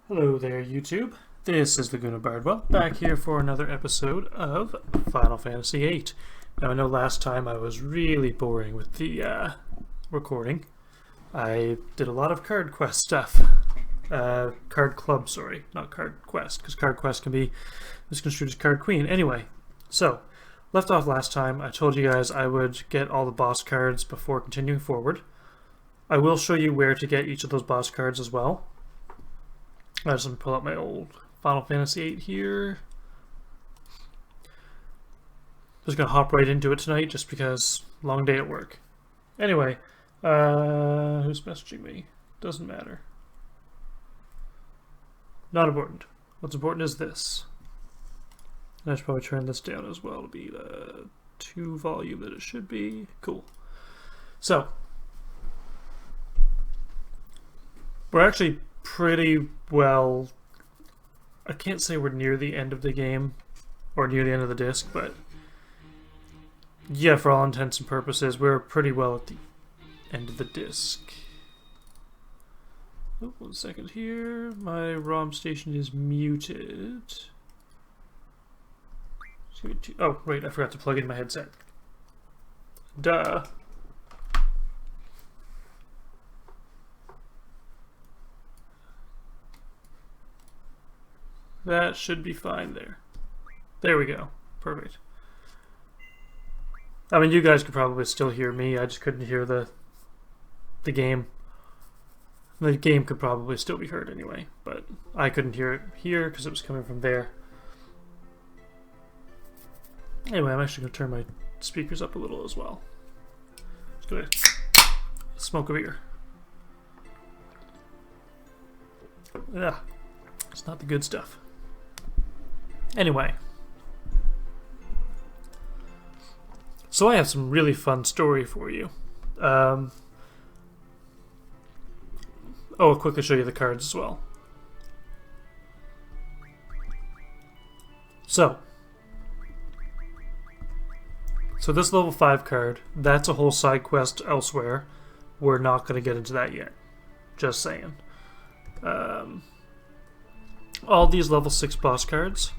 Hello there, YouTube. This is Laguna Bardwell, back here for another episode of Final Fantasy VIII. Now, I know last time I was really boring with the recording. I did a lot of card quest stuff. Card club, sorry, not card quest, because card quest can be misconstrued as card queen. Anyway, so, left off last time, I told you guys I would get all the boss cards before continuing forward. I will show you where to get each of those boss cards as well. I just want to pull out my old Final Fantasy VIII here. Just gonna hop right into it tonight just because long day at work. Anyway, who's messaging me? Doesn't matter. Not important. What's important is this. And I should probably turn this down as well to be the 2 volume that it should be. Cool. So, we're actually pretty well, I can't say we're near the end of the game or near the end of the disc, but yeah, for all intents and purposes, we're pretty well at the end of the disc. Oh, 1 second here. My ROM station is muted. Oh, wait, I forgot to plug in my headset. Duh. That should be fine there. There we go. Perfect. I mean, you guys could probably still hear me. I just couldn't hear the game. The game could probably still be heard anyway, but I couldn't hear it here because it was coming from there. Anyway, I'm actually going to turn my speakers up a little as well. Just going to smoke a beer. Yeah, it's not the good stuff. Anyway, so I have some really fun story for you. I'll quickly show you the cards as well. So this level 5 card, that's a whole side quest elsewhere. We're not going to get into that yet. Just saying. All these level 6 boss cards.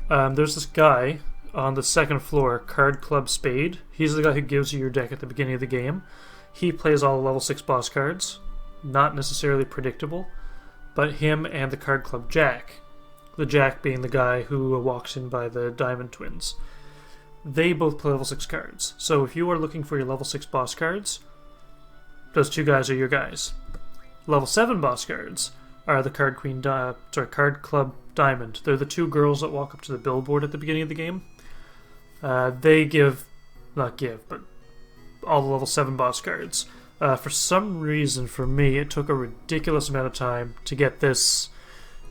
There's this guy on the 2nd floor, Card Club Spade. He's the guy who gives you your deck at the beginning of the game. He plays all the level 6 boss cards. Not necessarily predictable, but him and the Card Club Jack. The Jack being the guy who walks in by the Diamond Twins. They both play level 6 cards. So if you are looking for your level 6 boss cards, those 2 guys are your guys. Level 7 boss cards are the Card Club Diamond. They're the 2 girls that walk up to the billboard at the beginning of the game. They but all the level 7 boss cards. For some reason, for me, it took a ridiculous amount of time to get this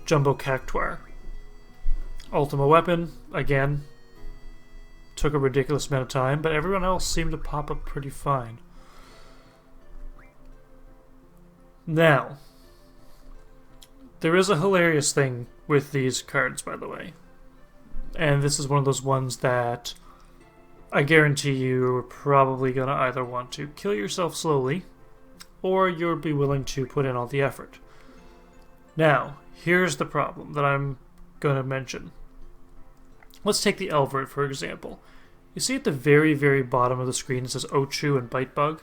Jumbo Cactuar. Ultima Weapon, again, took a ridiculous amount of time, but everyone else seemed to pop up pretty fine. Now, there is a hilarious thing with these cards, by the way. And this is one of those ones that I guarantee you're probably going to either want to kill yourself slowly, or you'll be willing to put in all the effort. Now, here's the problem that I'm going to mention. Let's take the Elvert, for example. You see at the very, very bottom of the screen it says Ochu and Bitebug?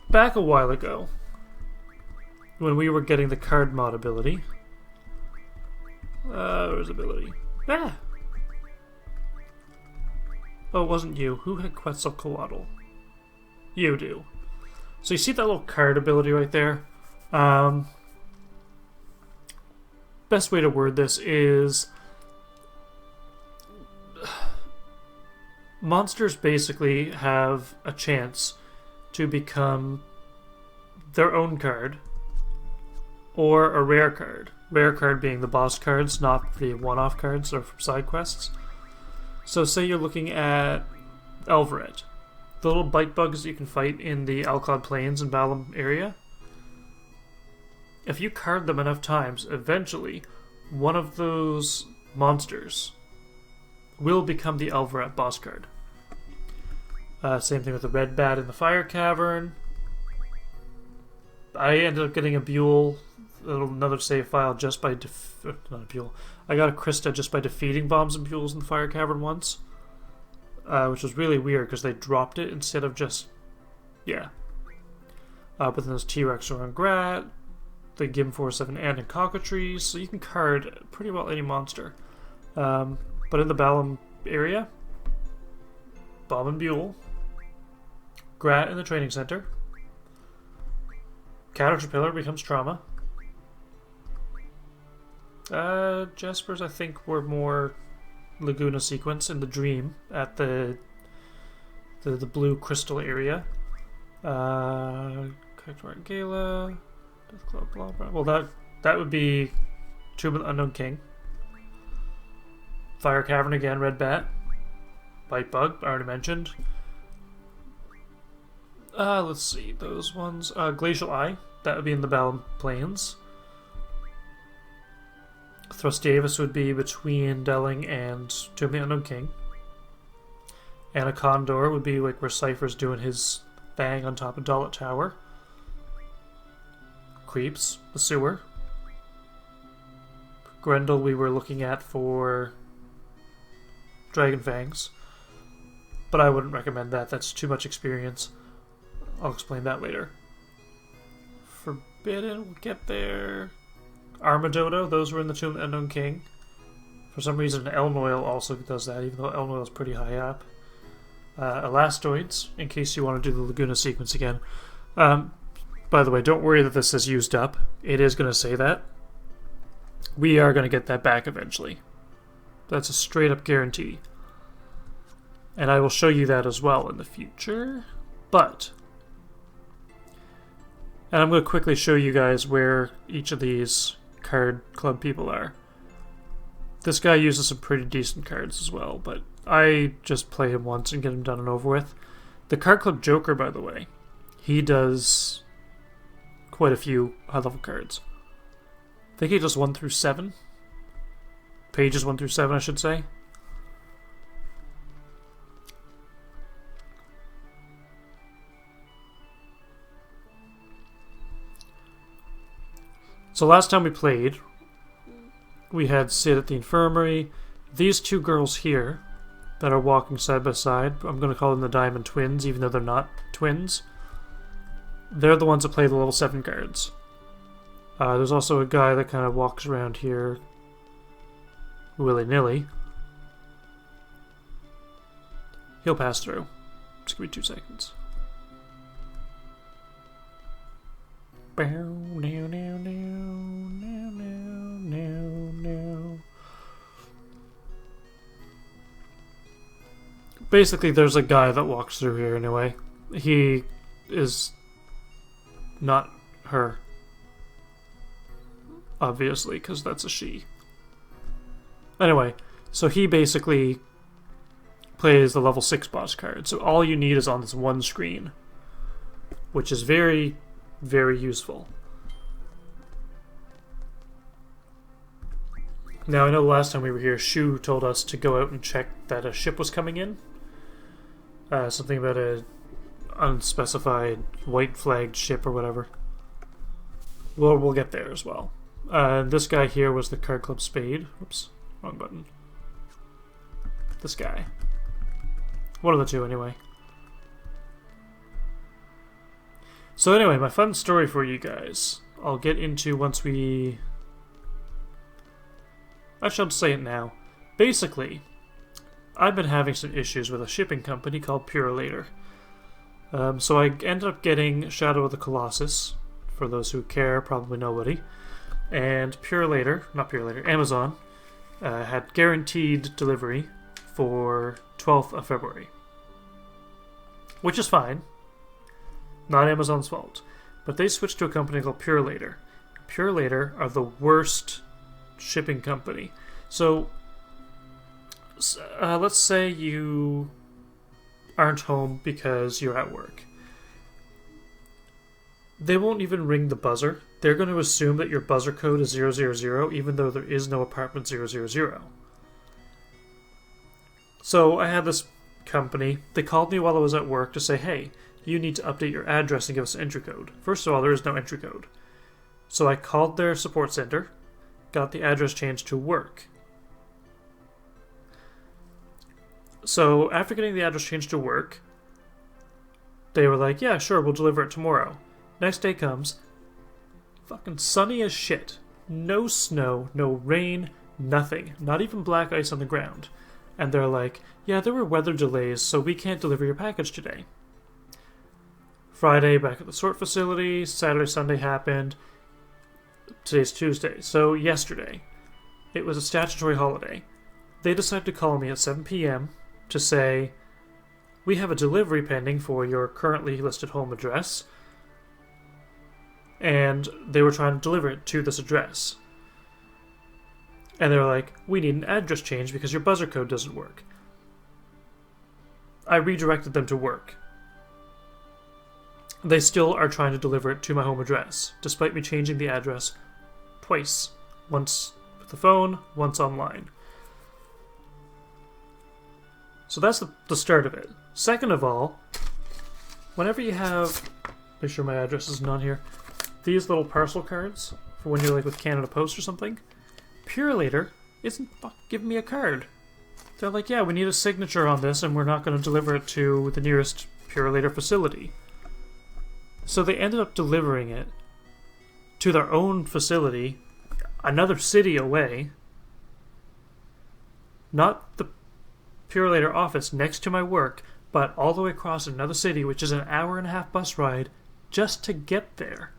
Back a while ago, when we were getting the card mod ability. Where's ability? Ah! Oh, it wasn't you. Who had Quetzalcoatl? You do. So you see that little card ability right there? Best way to word this is monsters basically have a chance to become their own card or a rare card. Rare card being the boss cards, not the one-off cards or from side quests. So say you're looking at Elveret. The little bite bugs that you can fight in the Alcod Plains and Balam area. If you card them enough times, eventually one of those monsters will become the Elveret boss card. Same thing with the Red Bat in the Fire Cavern. I ended up getting a Buell another save file just by not a Buell. I got a Krista just by defeating bombs and Buells in the fire cavern once, which was really weird because they dropped it instead of just but then there's T-Rex or Grat, the Gim 47 and in Cockatrice, so you can card pretty well any monster. But in the Balam area, Bomb and Buell, Grat in the training center, Caterpillar becomes Trauma. Jaspers, I think, were more Laguna sequence in the Dream at the blue crystal area. Gala, Death Club, blah blah. Well, that would be Tomb of the Unknown King. Fire Cavern again, Red Bat. Bite Bug, I already mentioned. Let's see, those ones. Glacial Eye, that would be in the Balam Plains. Thrustavis would be between Delling and Tomb of the Unknown King. And a Condor would be like where Cypher's doing his thing on top of Dalit Tower. Creeps, the sewer. Grendel we were looking at for Dragon Fangs. But I wouldn't recommend that, that's too much experience. I'll explain that later. Forbidden, we'll get there. Armadodo, those were in the Tomb of the Unknown King. For some reason, Elnoil also does that, even though Elnoil is pretty high up. Elastoids, in case you want to do the Laguna sequence again. By the way, don't worry that this is used up. It is going to say that. We are going to get that back eventually. That's a straight up guarantee. And I will show you that as well in the future. And I'm going to quickly show you guys where each of these card club people are. This guy uses some pretty decent cards as well, but I just play him once and get him done and over with. The card club Joker, by the way, he does quite a few high-level cards. I think he does 1 through 7. Pages 1 through 7, I should say. So last time we played, we had Sid at the infirmary. These two girls here that are walking side by side, I'm going to call them the Diamond Twins, even though they're not twins. They're the ones that play the level 7 cards. There's also a guy that kind of walks around here willy-nilly. He'll pass through. Just give me 2 seconds. Basically, there's a guy that walks through here anyway. He is not her. Obviously, because that's a she. Anyway, so he basically plays the level 6 boss card. So all you need is on this one screen, which is very, very useful. Now, I know the last time we were here, Shu told us to go out and check that a ship was coming in. Something about a unspecified white flagged ship or whatever. Well, we'll get there as well. This guy here was the Card Club Spade. Oops, wrong button. This guy. One of the two, anyway. So anyway, my fun story for you guys. I'll get into once we... I shall say it now. Basically, I've been having some issues with a shipping company called Purelator. So I ended up getting Shadow of the Colossus. For those who care, probably nobody. And Amazon had guaranteed delivery for 12th of February. Which is fine. Not Amazon's fault. But they switched to a company called Purelator. Purelator are the worst shipping company. So, let's say you aren't home because you're at work. They won't even ring the buzzer. They're going to assume that your buzzer code is 000, even though there is no apartment 000. So I had this company. They called me while I was at work to say, hey, you need to update your address and give us an entry code. First of all, there is no entry code. So I called their support center, got the address changed to work. So after getting the address changed to work, they were like, yeah, sure, we'll deliver it tomorrow. Next day comes, fucking sunny as shit. No snow, no rain, nothing. Not even black ice on the ground. And they're like, yeah, there were weather delays, so we can't deliver your package today. Friday, back at the sort facility. Saturday, Sunday happened. Today's Tuesday. So yesterday, it was a statutory holiday. They decided to call me at 7 p.m. to say, we have a delivery pending for your currently listed home address. And they were trying to deliver it to this address. And they were like, we need an address change because your buzzer code doesn't work. I redirected them to work. They still are trying to deliver it to my home address, despite me changing the address twice. Once with the phone, once online. So that's the start of it. Second of all, whenever you have... Make sure my address isn't on here. These little parcel cards, for when you're like with Canada Post or something, Purelator isn't giving me a card. They're like, yeah, we need a signature on this and we're not going to deliver it to the nearest Purelator facility. So they ended up delivering it to their own facility, another city away. Not the Purelator office next to my work, but all the way across another city, which is an 1.5-hour bus ride just to get there.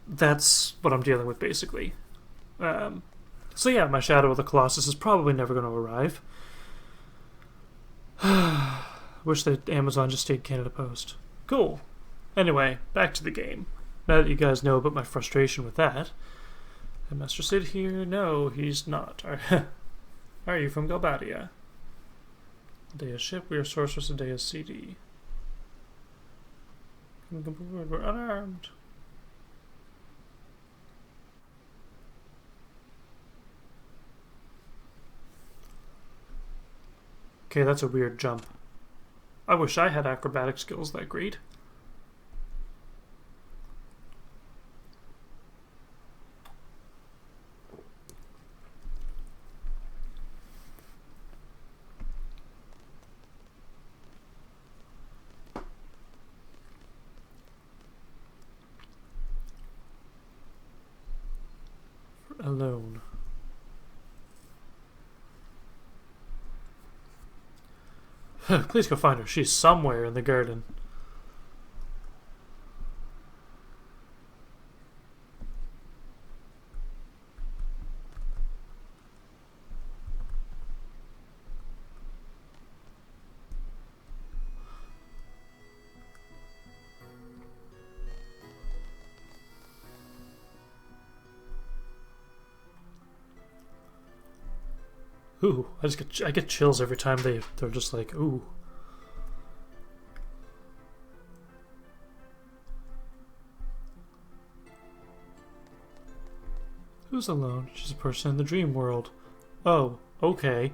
That's what I'm dealing with, basically. So yeah, my Shadow of the Colossus is probably never going to arrive. Wish that Amazon just stayed Canada Post. Cool. Anyway, back to the game. Now that you guys know about my frustration with that. Is Master Sid here? No, he's not. Are you from Galbadia? Day ship, we are sorceress, a day is CD. We're unarmed. Okay, that's a weird jump. I wish I had acrobatic skills that great. Alone. Please go find her. She's somewhere in the garden. Ooh, I get chills every time they're just like, ooh. Who's alone? She's a person in the dream world. Oh, okay.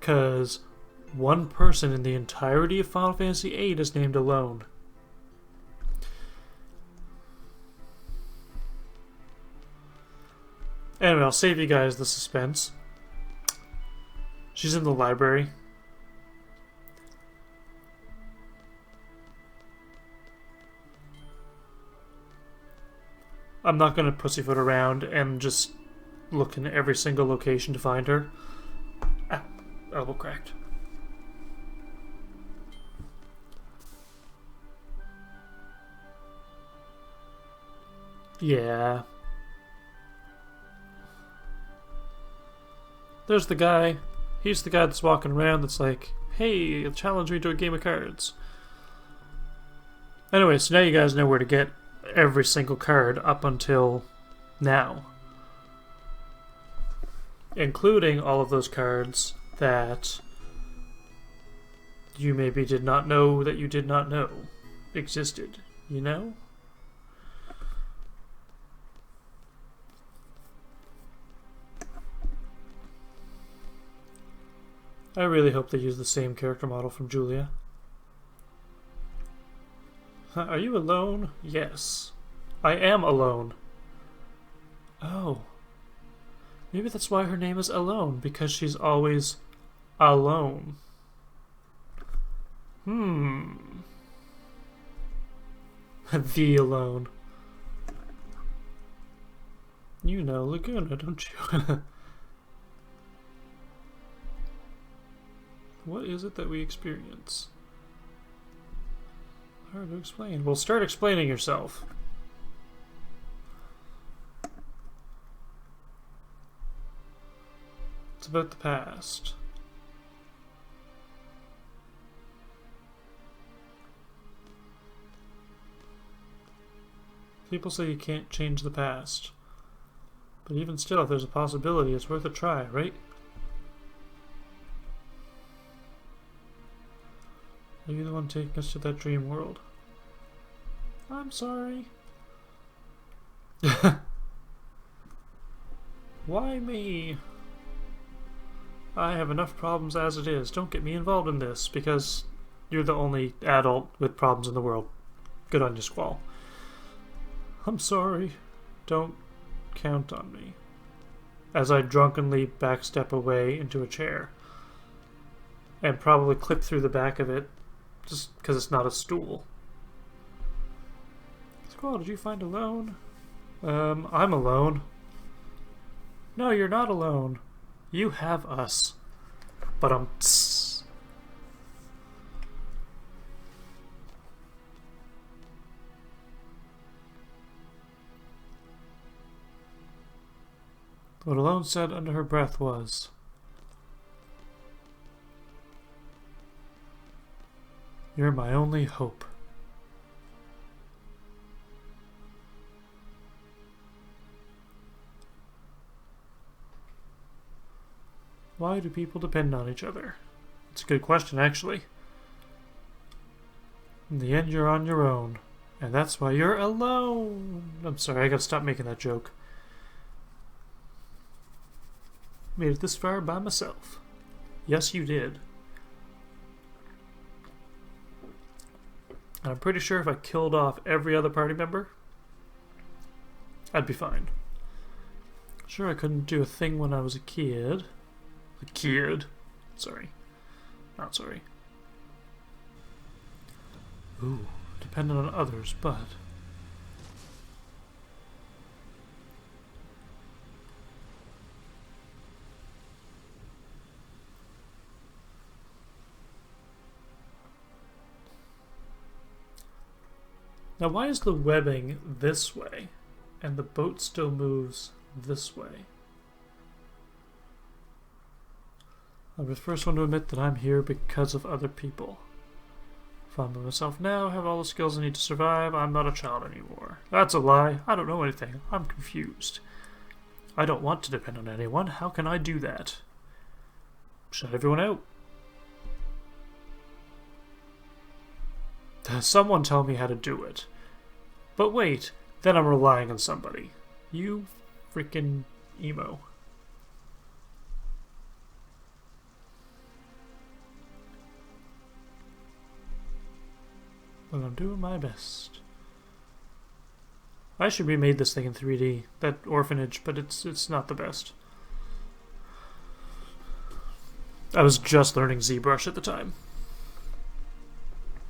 'Cause one person in the entirety of Final Fantasy VIII is named Alone. Anyway, I'll save you guys the suspense. She's in the library. I'm not going to pussyfoot around and just look in every single location to find her. Ah, elbow cracked. Yeah. There's the guy. He's the guy that's walking around that's like, hey, challenge me to a game of cards. Anyway, so now you guys know where to get every single card up until now. Including all of those cards that you maybe did not know that you did not know existed, you know? I really hope they use the same character model from Julia. Are you alone? Yes. I am alone. Oh. Maybe that's why her name is Alone, because she's always alone. The Alone. You know Laguna, don't you? What is it that we experience? Hard to explain. Well, start explaining yourself. It's about the past. People say you can't change the past. But even still, if there's a possibility, it's worth a try, right? Are you the one taking us to that dream world? I'm sorry. Why me? I have enough problems as it is. Don't get me involved in this, because you're the only adult with problems in the world. Good on you, Squall. I'm sorry. Don't count on me. As I drunkenly backstep away into a chair. And probably clip through the back of it, just because it's not a stool. Squall, did you find Alone? I'm alone. No, you're not alone. You have us. But what Alone said under her breath was, "You're my only hope." Why do people depend on each other? It's a good question, actually. In the end, you're on your own. And that's why you're alone. I'm sorry, I gotta stop making that joke. Made it this far by myself. Yes, you did. And I'm pretty sure if I killed off every other party member, I'd be fine. Sure, I couldn't do a thing when I was a kid. A kid. Sorry. Not sorry. Ooh, dependent on others, but... Now, why is the webbing this way, and the boat still moves this way? I'm the first one to admit that I'm here because of other people. If I'm by myself now, have all the skills I need to survive, I'm not a child anymore. That's a lie. I don't know anything. I'm confused. I don't want to depend on anyone. How can I do that? Shut everyone out. Someone tell me how to do it. But wait, then I'm relying on somebody. You freaking emo. But I'm doing my best. I should remade this thing in 3D. That orphanage, but it's not the best. I was just learning ZBrush at the time.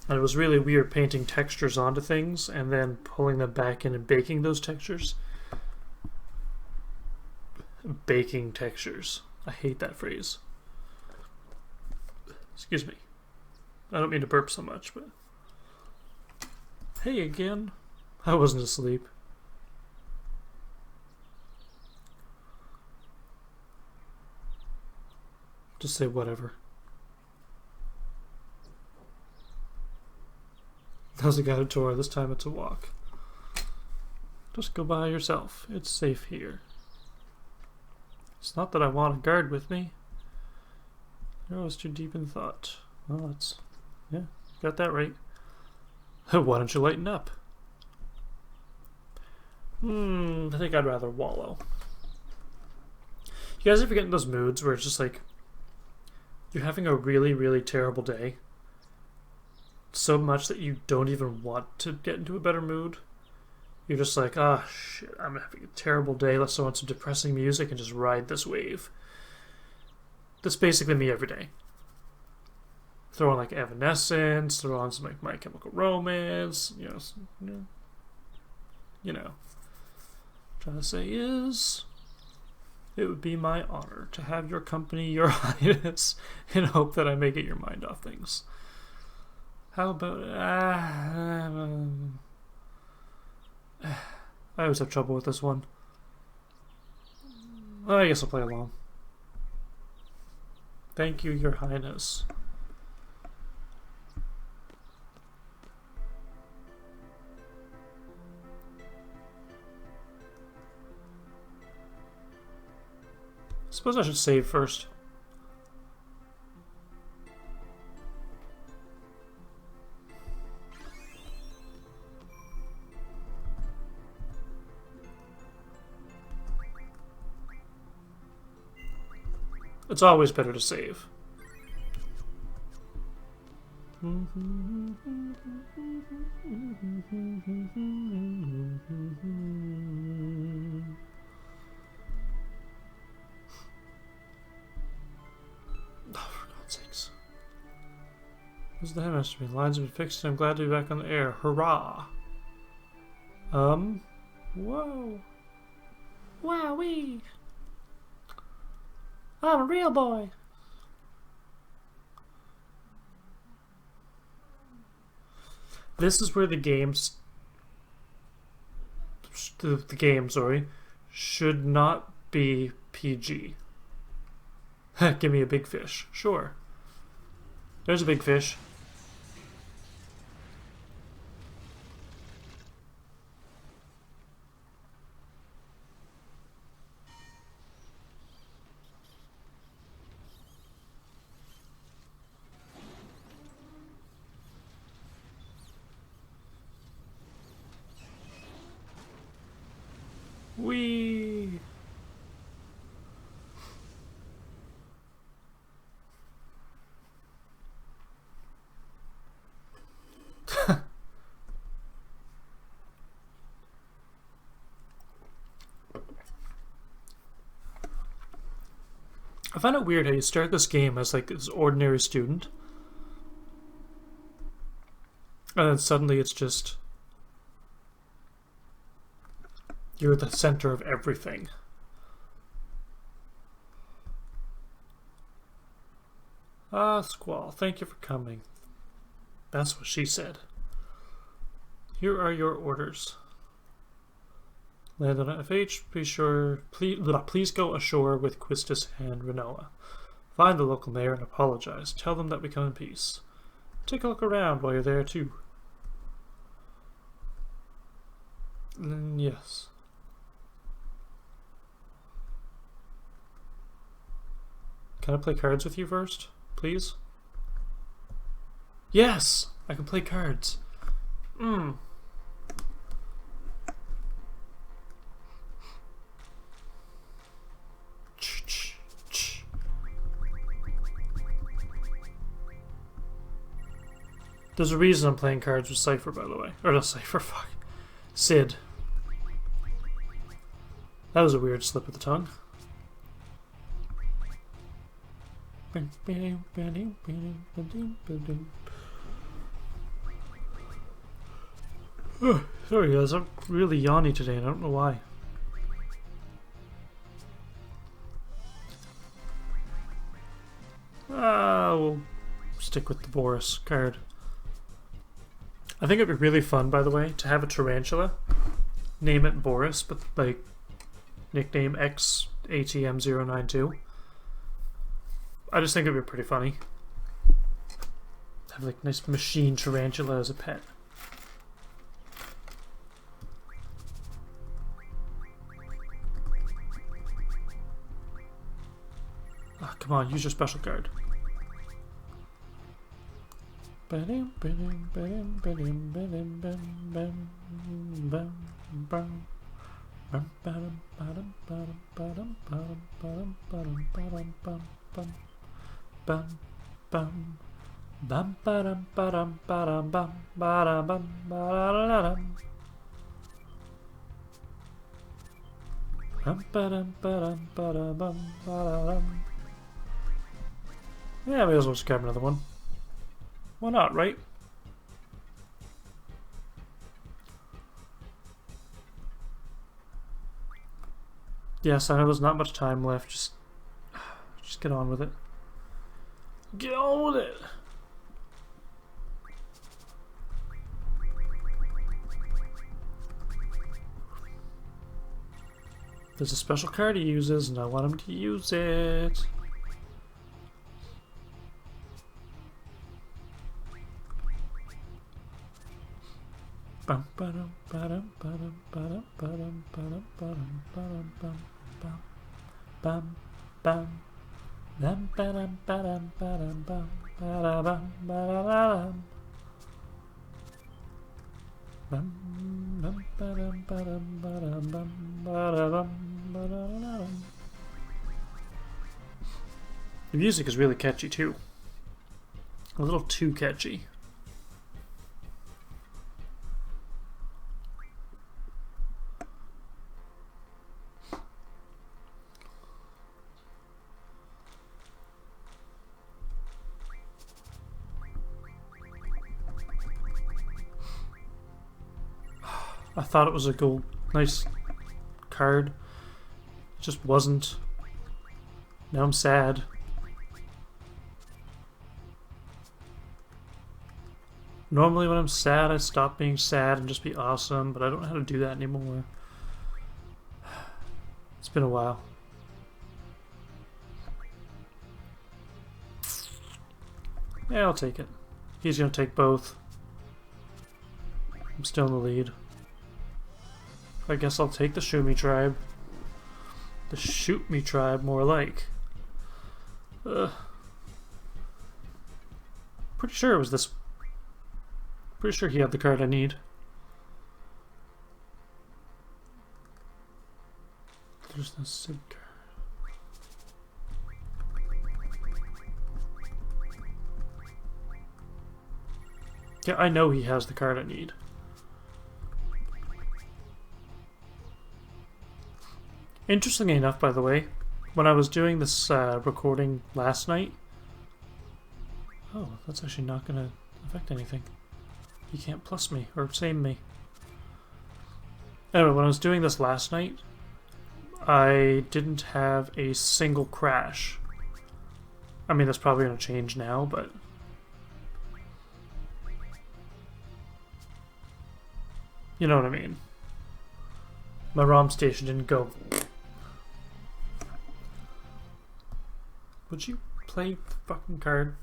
And it was really weird painting textures onto things and then pulling them back in and baking those textures. Baking textures. I hate that phrase. Excuse me. I don't mean to burp so much, but... Hey again. I wasn't asleep. Just say whatever. That was a guided tour. This time it's a walk. Just go by yourself. It's safe here. It's not that I want a guard with me. You're always too deep in thought. Well, that's... Yeah, got that right. Why don't you lighten up? I think I'd rather wallow. You guys ever get in those moods where it's just like you're having a really, really terrible day? So much that you don't even want to get into a better mood? You're just like, ah, oh, shit, I'm having a terrible day. Let's throw on some depressing music and just ride this wave. That's basically me every day. Throw on like Evanescence, throw on some like My Chemical Romance, Trying to say is, it would be my honor to have your company, Your Highness, in hope that I may get your mind off things. How about I always have trouble with this one. Well, I guess I'll play along. Thank you, Your Highness. Suppose I should save first. It's always better to save. This is the headmaster. Lines have been fixed and I'm glad to be back on the air. Hurrah! Whoa! Wowee! I'm a real boy! This is where the game, should not be PG. Give me a big fish. Sure. There's a big fish. Whee! I find it weird how you start this game as like this ordinary student, and then suddenly it's just you're at the center of everything. Ah, Squall, thank you for coming. That's what she said. Here are your orders. Land on FH, please go ashore with Quistis and Renoa. Find the local mayor and apologize. Tell them that we come in peace. Take a look around while you're there too. Yes. Can I play cards with you first, please? Yes! I can play cards. There's a reason I'm playing cards with Cypher, by the way. Or not Cypher, fuck. Sid. That was a weird slip of the tongue. Sorry guys, I'm really yawny today and I don't know why. We'll stick with the Boris card. I think it'd be really fun, by the way, to have a tarantula, name it Boris, but like nickname XATM092. I just think it'd be pretty funny. Have like nice machine tarantula as a pet. Oh, come on, use your special card. Yeah, we as well just grab another one. Why not, right? Yes, I know there's not much time left. Just get on with it. Get on with it! There's a special card he uses, and I want him to use it. Bum ba-dum ba-dum ba-dum ba-dum ba-dum ba-dum ba-dum ba-dum bum bum bum bum bum ba-dum ba-dum ba-dum bum ba-da-bum ba-da-da-dum bum bum ba-dum ba-dum ba-dum bum ba-da-bum ba-da-da-dum. The music is really catchy too. A little too catchy. I thought it was a cool, nice card. It just wasn't. Now I'm sad. Normally when I'm sad, I stop being sad and just be awesome, but I don't know how to do that anymore. It's been a while. Yeah, I'll take it. He's gonna take both. I'm still in the lead. I guess I'll take the Shoot Me Tribe. The Shoot Me Tribe, more like. Pretty sure it was this. Pretty sure he had the card I need. There's the SIG card. Yeah, I know he has the card I need. Interestingly enough, by the way, when I was doing this recording last night... Oh, that's actually not going to affect anything. He can't plus me, or same me. Anyway, when I was doing this last night, I didn't have a single crash. I mean, that's probably going to change now, but... You know what I mean. My ROM station didn't go... Would you play the fucking card?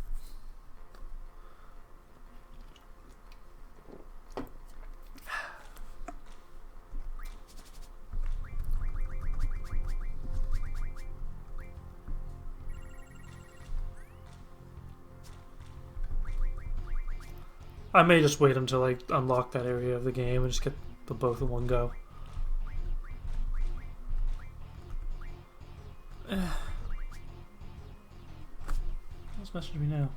I may just wait until I unlock that area of the game and just get the both in one go. What's messaging me now?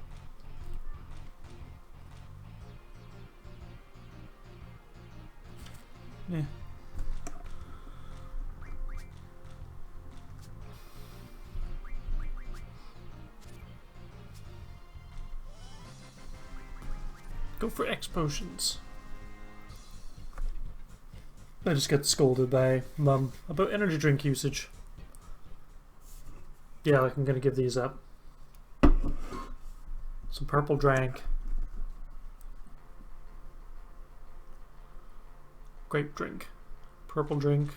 Yeah. Go for X potions. I just got scolded by Mum about energy drink usage. Yeah, like I'm gonna give these up. Some purple drink. Grape drink. Purple drink.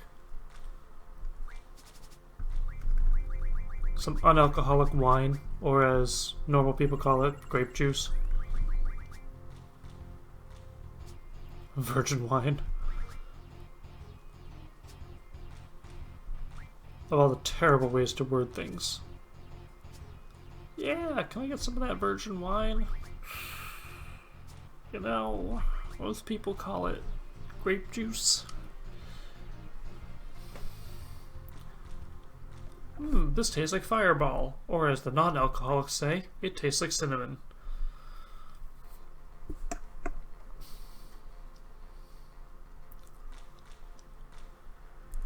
Some unalcoholic wine, or as normal people call it, grape juice. Virgin wine. Of all the terrible ways to word things. Yeah, can I get some of that virgin wine? You know, most people call it grape juice. This tastes like Fireball. Or as the non-alcoholics say, it tastes like cinnamon.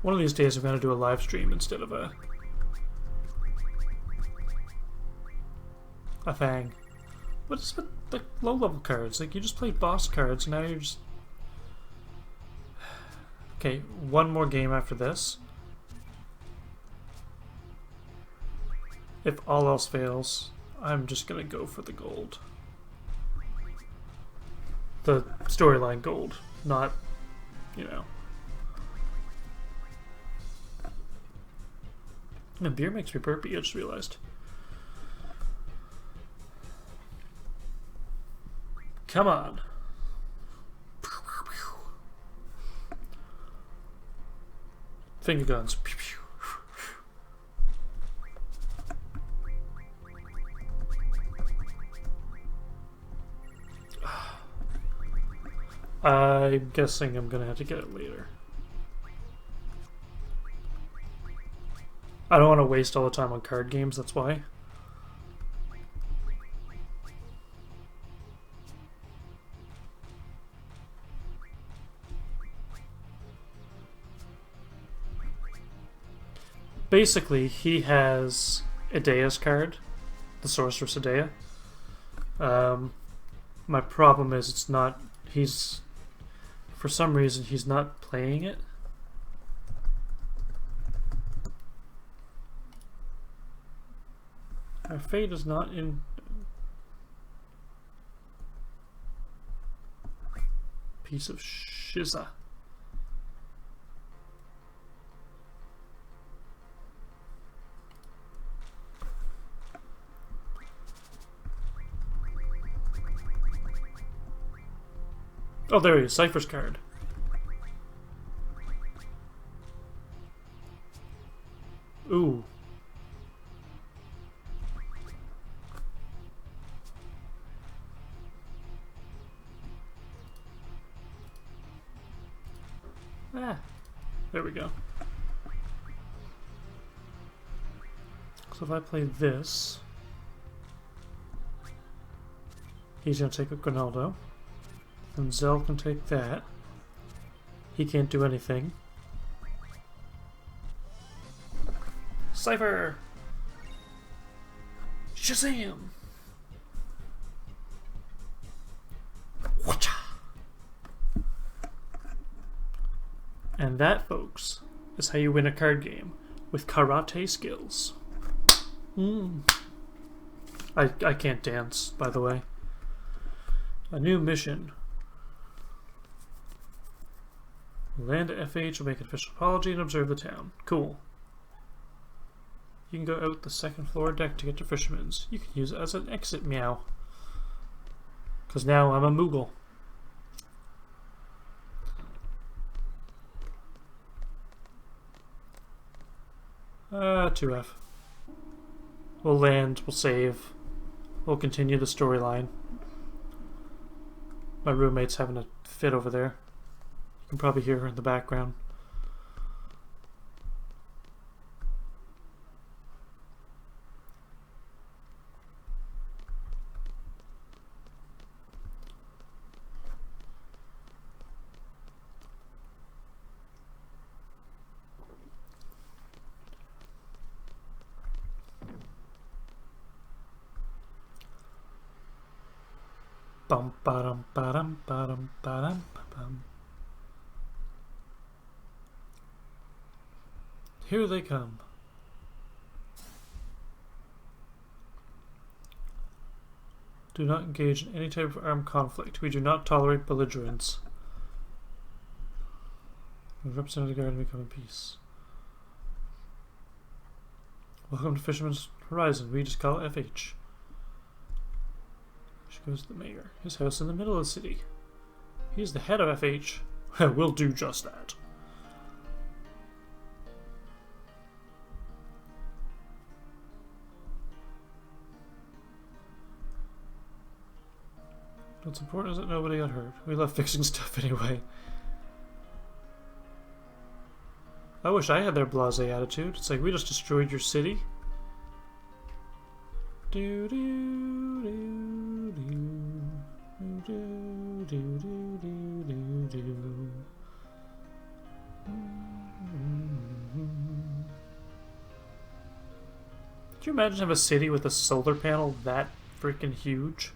One of these days I'm going to do a live stream instead of a thing. What is with the low-level cards? Like, you just played boss cards, and now you're just... Okay, one more game after this. If all else fails, I'm just gonna go for the gold. The storyline gold, not, you know. And beer makes me burpy, I just realized. Come on. Finger guns. I'm guessing I'm gonna have to get it later. I don't want to waste all the time on card games, that's why. Basically, he has Idea's card, the Sorceress Idea. My problem is it's not... For some reason, he's not playing it. Our fate is not in... Piece of shiza. Oh, there he is. Cypher's card. Ooh. Ah. There we go. So if I play this, he's going to take a Ronaldo. And Zell can take that. He can't do anything. Cypher! Shazam! Watcha! And that, folks, is how you win a card game with karate skills. I can't dance, by the way. A new mission. Land at FH will make an official apology and observe the town. Cool. You can go out the second floor deck to get to Fisherman's. You can use it as an exit, meow. Because now I'm a Moogle. 2F. We'll land, we'll save. We'll continue the storyline. My roommate's having a fit over there. You can probably hear her in the background. Bum ba-dum ba-dum ba-dum ba-dum ba-dum. Here they come. Do not engage in any type of armed conflict. We do not tolerate belligerents. We represent the guard and we come in peace. Welcome to Fisherman's Horizon. We just call it FH. She goes to the mayor. His house in the middle of the city. He's the head of FH. We'll do just that. What's important is that nobody got hurt. We love fixing stuff anyway. I wish I had their blasé attitude. It's like, we just destroyed your city. Do do do do do do do do do do. Could you imagine have a city with a solar panel that freaking huge?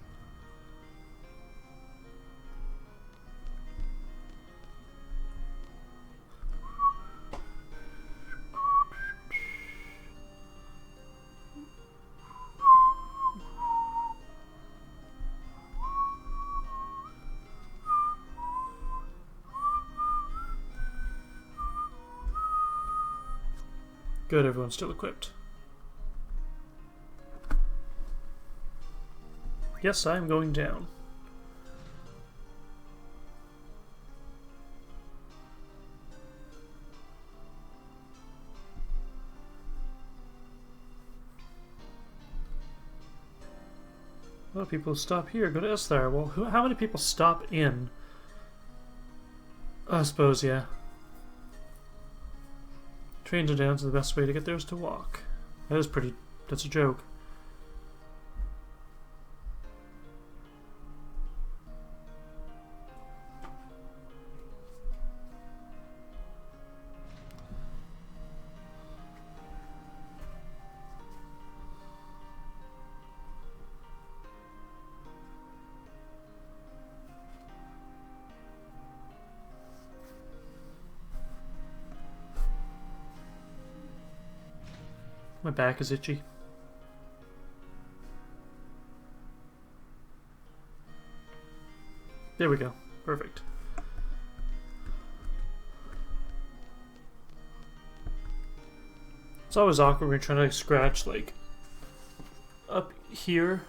Good, everyone's still equipped. Yes, I'm going down. A lot of people stop here, go to Esthar. Well, how many people stop in? I suppose, yeah. Trains are down, so the best way to get there is to walk. That is pretty... that's a joke. My back is itchy. There we go. Perfect. It's always awkward when you're trying to scratch, like, up here.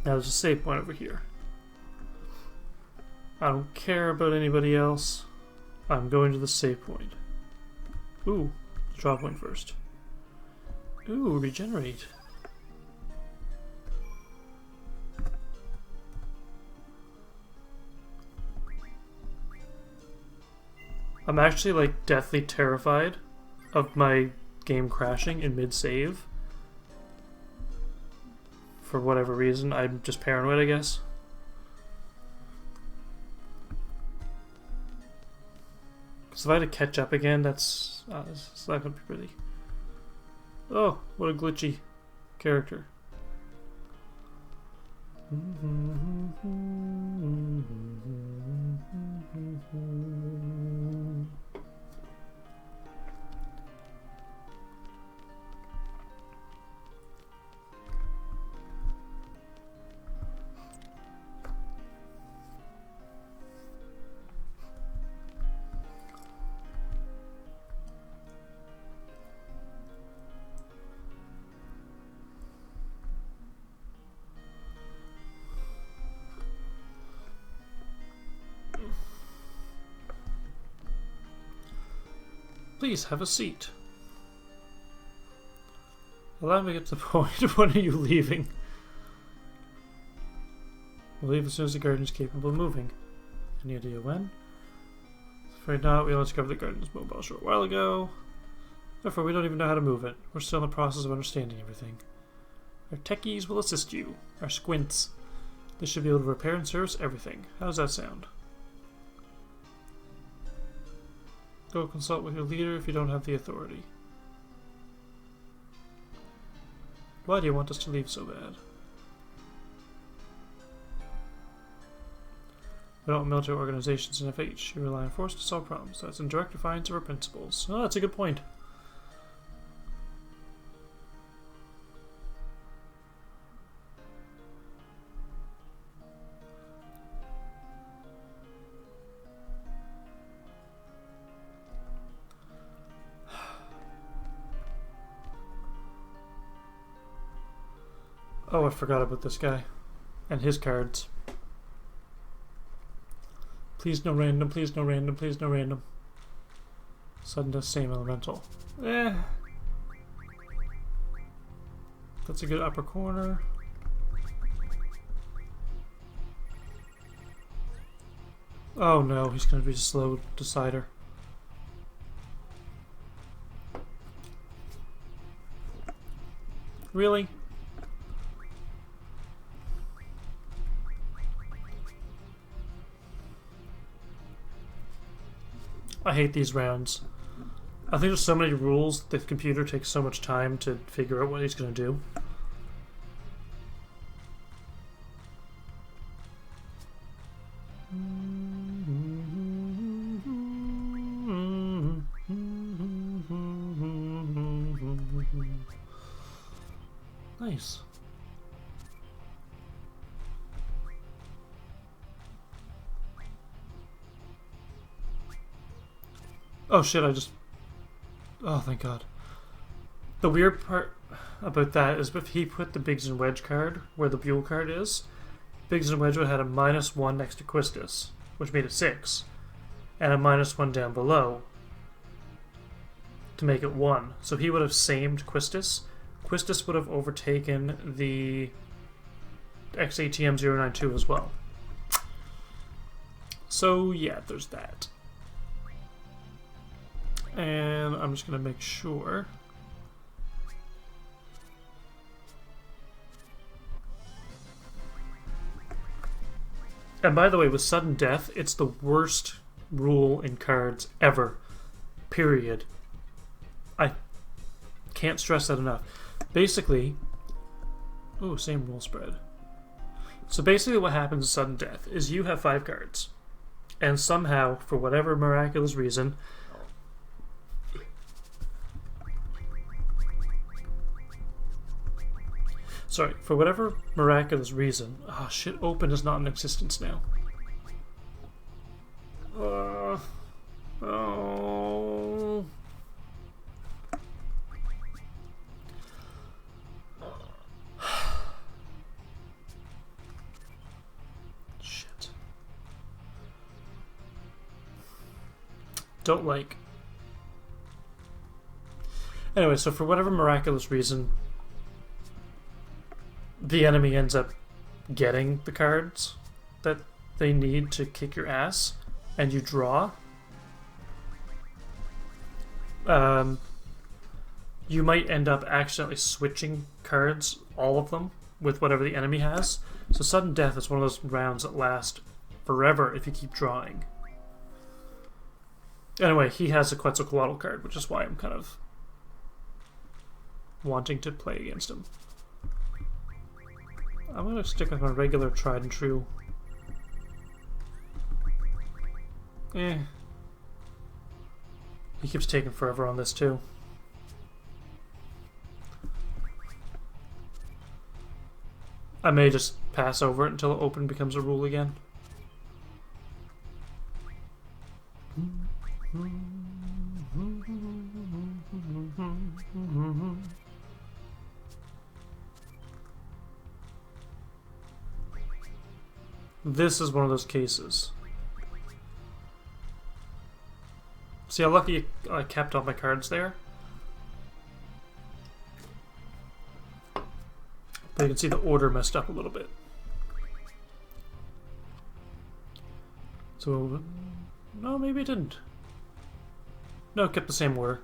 Now there's a save point over here. I don't care about anybody else. I'm going to the save point. Ooh, draw point first. Ooh, regenerate. I'm actually like deathly terrified of my game crashing in mid-save. For whatever reason, I'm just paranoid, I guess. Because if I had to catch up again, it's not going to be pretty. Oh, what a glitchy character. Please have a seat. Allow me to get to the point. When are you leaving? We'll leave as soon as the garden is capable of moving. Any idea when? Afraid not. We only discovered the garden's mobile a short while ago. Therefore, we don't even know how to move it. We're still in the process of understanding everything. Our techies will assist you. Our squints. They should be able to repair and service everything. How does that sound? Go consult with your leader if you don't have the authority. Why do you want us to leave so bad? We don't want military organizations in FH. You rely on force to solve problems. That's in direct defiance of our principles. Oh, that's a good point. Oh, I forgot about this guy. And his cards. Please no random, please no random, please no random. Sudden death, same elemental. That's a good upper corner. Oh no, he's going to be a slow decider. Really? I hate these rounds. I think there's so many rules, the computer takes so much time to figure out what he's going to do. Nice. Oh shit, oh, thank God. The weird part about that is if he put the Biggs and Wedge card where the Buell card is, Biggs and Wedgwood had a -1 next to Quistis, which made it 6, and a -1 down below to make it 1. So he would have samed Quistis. Quistis would have overtaken the XATM 092 as well. So yeah, there's that. And I'm just going to make sure. And by the way, with sudden death, it's the worst rule in cards ever. Period. I can't stress that enough. Basically, ooh, same rule spread. So basically what happens with sudden death is you have 5 cards. And somehow, for whatever miraculous reason, for whatever miraculous reason, shit open is not in existence now. Oh. Shit. Don't like. Anyway, so for whatever miraculous reason, the enemy ends up getting the cards that they need to kick your ass, and you draw. You might end up accidentally switching cards, all of them, with whatever the enemy has. So sudden death is one of those rounds that last forever if you keep drawing. Anyway, he has a Quetzalcoatl card, which is why I'm kind of wanting to play against him. I'm going to stick with my regular tried and true. He keeps taking forever on this too. I may just pass over it until open becomes a rule again. This is one of those cases. See how lucky I kept all my cards there? But you can see the order messed up a little bit. So, no, maybe it didn't. No, it kept the same order.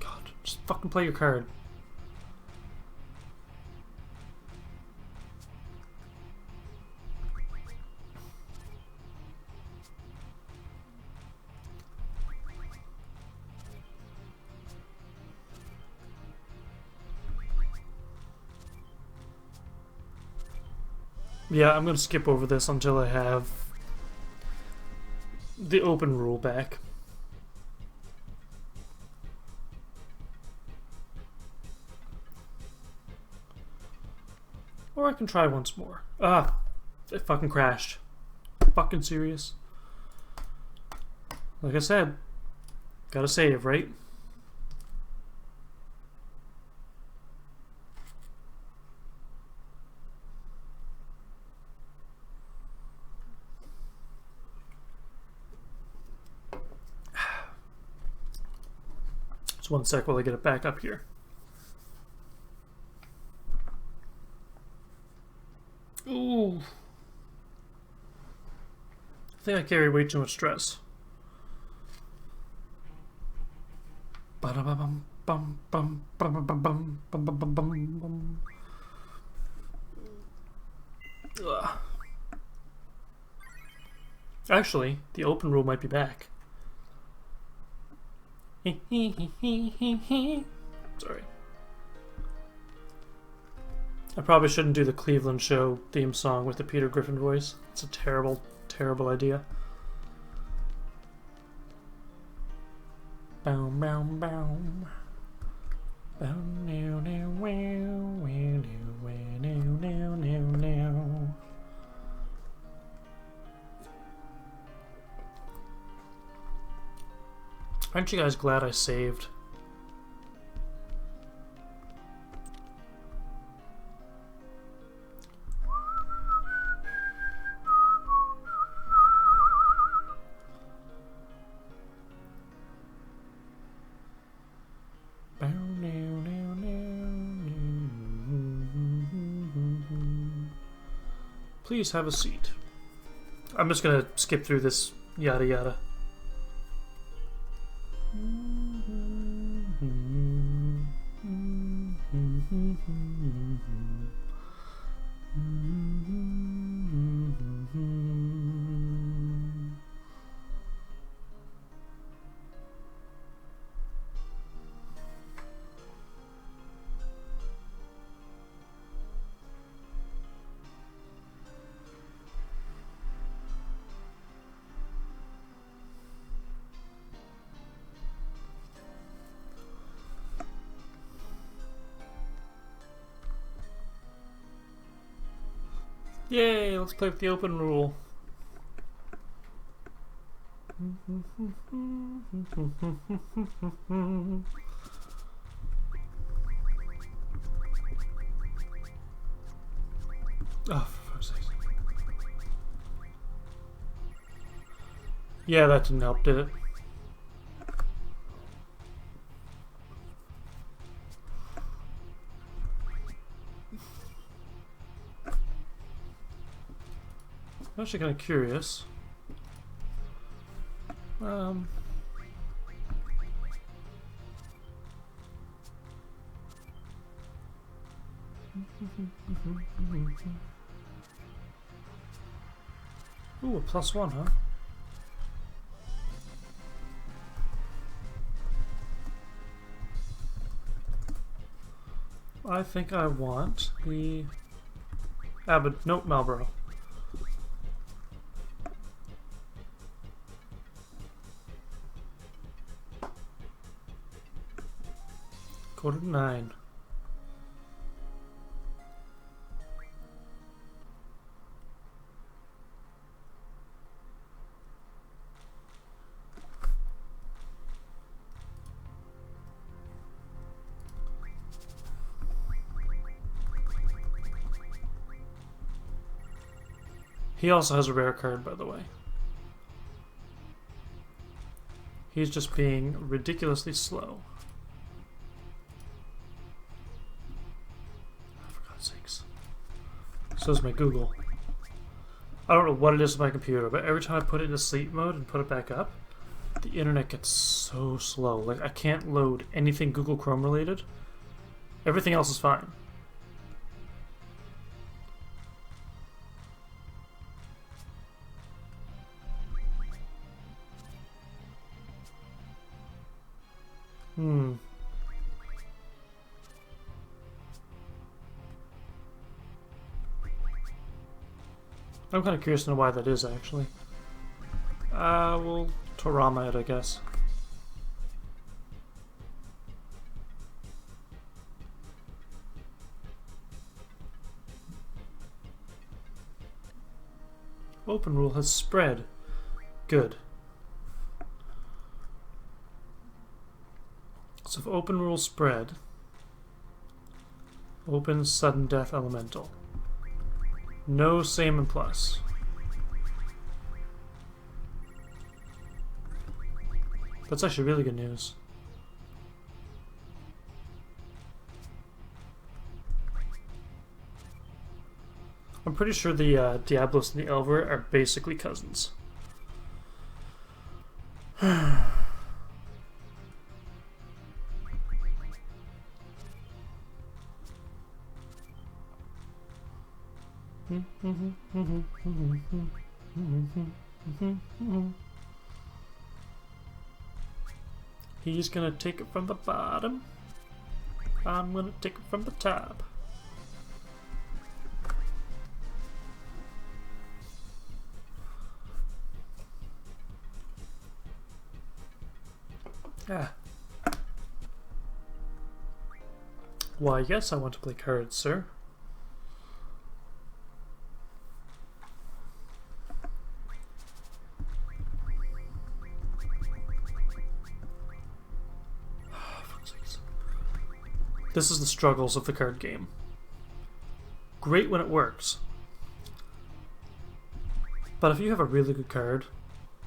God, just fucking play your card. Yeah, I'm going to skip over this until I have the open rule back. Or I can try once more. It fucking crashed. Fucking serious. Like I said, gotta save, right? One sec while I get it back up here. Ooh. I think I carry way too much stress. Ba-da-ba-bum, bum, bum, bum, bum, bum, bum, bum, bum, bum, bum. Actually, the open rule might be back. Sorry. I probably shouldn't do the Cleveland Show theme song with the Peter Griffin voice. It's a terrible, terrible idea. Bow, bow, bow. Bow, now, now, wow, wow, now, now, now, now. Aren't you guys glad I saved? Please have a seat. I'm just gonna skip through this yada yada. Yay, let's play with the open rule. Oh, for fuck's sake. Yeah, that didn't help, did it? I'm actually kind of curious. Ooh, a +1, huh? I think I want the Abbott. Nope, Marlboro. Quarter to 9. He also has a rare card, by the way. He's just being ridiculously slow. For God's sakes. So is my Google. I don't know what it is with my computer, but every time I put it into sleep mode and put it back up, the internet gets so slow. Like, I can't load anything Google Chrome related. Everything else is fine. I'm kind of curious to know why that is, actually. We'll Torama it, I guess. Open rule has spread. Good. So if open rule spread, open sudden death elemental. No same and plus. That's actually really good news. I'm pretty sure the Diablos and the Elver are basically cousins. He's gonna take it from the bottom. I'm gonna take it from the top. Ah. Why, yes, I want to play cards, sir. This is the struggles of the card game. Great when it works. But if you have a really good card,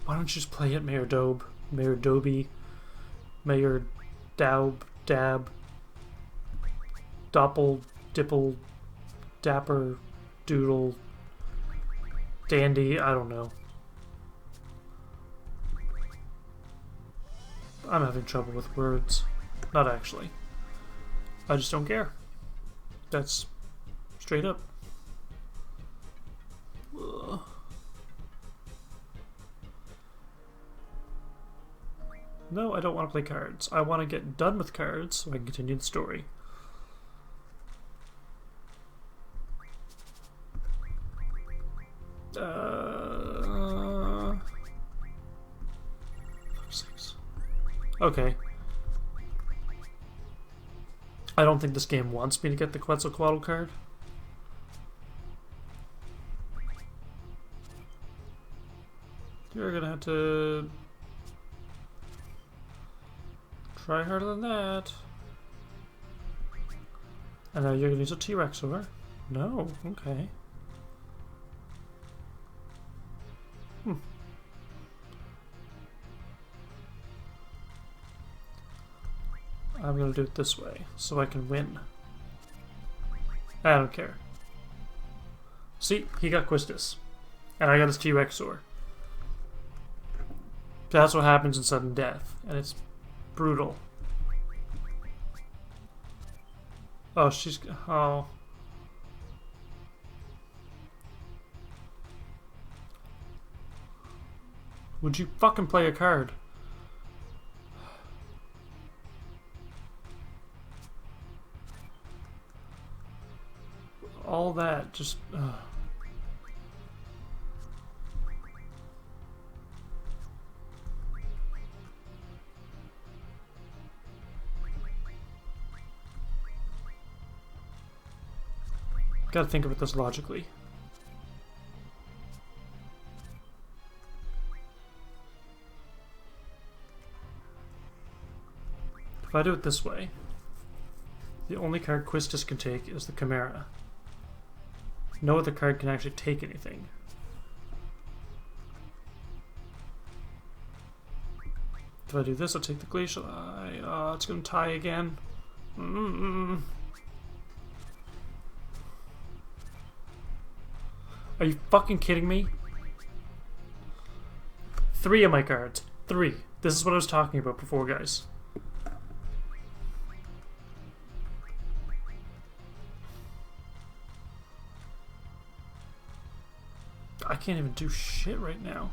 why don't you just play it Mayor Dobe, Mayor Doby, Mayor Daub, Dab, Doppel, Dipple, Dapper, Doodle, Dandy, I don't know. I'm having trouble with words. Not actually. I just don't care. That's straight up. Ugh. No, I don't want to play cards. I want to get done with cards so I can continue the story. Okay. I don't think this game wants me to get the Quetzalcoatl card. You're gonna have to try harder than that. And now you're gonna use a T-Rex over? No, okay. I'm gonna do it this way, so I can win. I don't care. See, he got Quistis. And I got his T-Rexor. That's what happens in sudden death, and it's brutal. Oh, she's... oh. Would you fucking play a card? All that, just... Gotta think of this logically. If I do it this way, the only card Quistis can take is the Chimera. No other card can actually take anything. If I do this, I'll take the Glacial Eye. Oh, it's gonna tie again. Are you fucking kidding me? 3 of my cards. 3. This is what I was talking about before, guys. I can't even do shit right now.